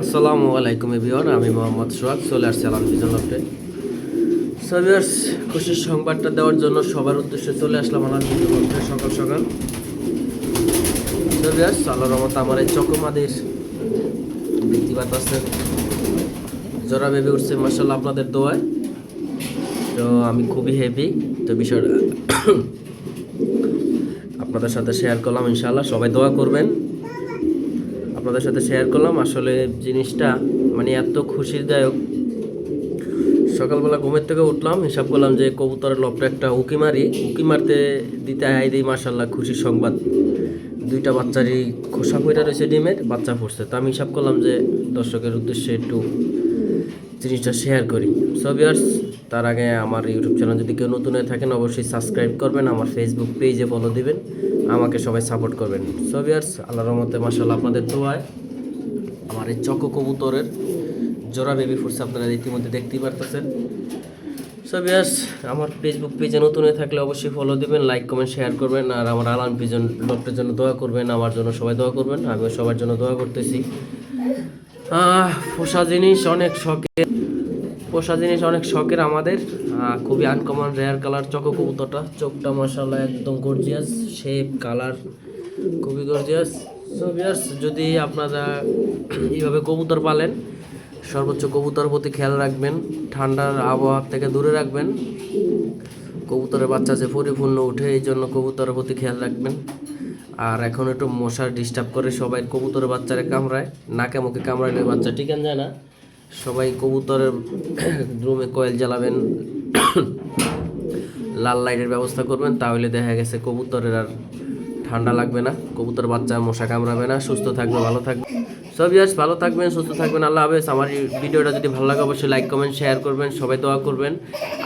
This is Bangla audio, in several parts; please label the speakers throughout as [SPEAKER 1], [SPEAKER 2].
[SPEAKER 1] আসসালামু আলাইকুম এভরিওয়ান, আমি মোহাম্মদ সোহাগ চলে আসছি আলাম ভিজন লফটে। সো ভিউয়ার্স, খুশির সংবাদটা দেওয়ার জন্য সবার উদ্দেশ্যে চলে আসলাম আলাম ভিজন লফটে সকাল সকাল। সো ভিউয়ার্স, আল্লাহর রহমতে আমার এই চকমাদের দেখতে পাচ্ছেন জোড়া বেবি উঠছে মাশাআল্লাহ আপনাদের দোয়ায়। তো আমি খুবই হ্যাপি। তো বিষয়টা আপনাদের সাথে শেয়ার করলাম, ইনশাআল্লাহ সবাই দোয়া করবেন। আপনাদের সাথে শেয়ার করলাম, আসলে জিনিসটা মানে এত খুশিদায়ক। সকালবেলা ঘুমের থেকে উঠলাম, হিসাব করলাম যে কবুতরের লপটা একটা উকি মারতে দিতে আই দিই, মাশাআল্লাহ খুশির সংবাদ। দুইটা বাচ্চারই খোসা পইরা রয়েছে, ডিমের বাচ্চা ফুটছে। তো আমি হিসাব করলাম যে দর্শকের উদ্দেশ্যে একটু জিনিসটা শেয়ার করি। সো ভিউয়ার্স, তার আগে আমার ইউটিউব চ্যানেল যদি কেউ নতুন হয়ে থাকেন অবশ্যই সাবস্ক্রাইব করবেন, আমার ফেসবুক পেজে ফলো দিবেন, আমাকে সবাই সাপোর্ট করবেন। সো ভিউয়ার্স, আল্লাহর রহমতে মাশাআল্লাহ আপনাদের দোয়ায় আমার এই চকো কবুতরের জোড়া বেবি ফুটছে, আপনারা ইতিমধ্যে দেখতেই পারতেছেন। সো ভিউয়ার্স, আমার ফেসবুক পেজে নতুন হয়ে থাকলে অবশ্যই ফলো দিবেন, লাইক কমেন্ট শেয়ার করবেন, আর আমার আলাম পিজন লফটের জন্য দোয়া করবেন, আমার জন্য সবাই দোয়া করবেন, আমিও সবার জন্য দোয়া করতেছি। পোষা জিনিস অনেক শখের আমাদের। খুবই আনকমন রেয়ার কালার চকো কবুতরটা, চোখটা মাশাআল্লাহ একদম গর্জিয়াস, শেপ কালার খুবই গর্জিয়াস। সো ভিউয়ার্স, যদি আপনারা এইভাবে কবুতর পালেন, সর্বোচ্চ কবুতর প্রতি খেয়াল রাখবেন, ঠান্ডার আবহাওয়া থেকে দূরে রাখবেন। কবুতরের বাচ্চা যে পরিপূর্ণ উঠে, এই জন্য কবুতরের প্রতি খেয়াল রাখবেন। আর এখন একটু মশার ডিস্টার্ব করে, সবাই কবুতরের বাচ্চারে কামড়ায়, নাকে মুখে কামড়াইলে বাচ্চা টিকান যায় না। সবাই কবুতরের রুমে কয়েল জ্বালাবেন, লাল লাইটের ব্যবস্থা করবেন, তাহলে দেখা গেছে কবুতরের আর ঠান্ডা লাগবে না, কবুতর বাচ্চা মশা কামড়াবে না, সুস্থ থাকবে, ভালো থাকবে। সব ভিউয়ার্স, ভালো থাকবেন, সুস্থ থাকবেন, আল্লাহ হাফেজ। আমার এই ভিডিওটা যদি ভালো লাগে অবশ্যই লাইক কমেন্ট শেয়ার করবেন, সবাই দোয়া করবেন।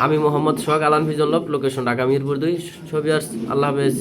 [SPEAKER 1] আমি মোহাম্মদ সোহাগ, আলাম vision loft, location Dhaka Mirpur 2। সব ভিউয়ার্স, আল্লাহ হাফেজ।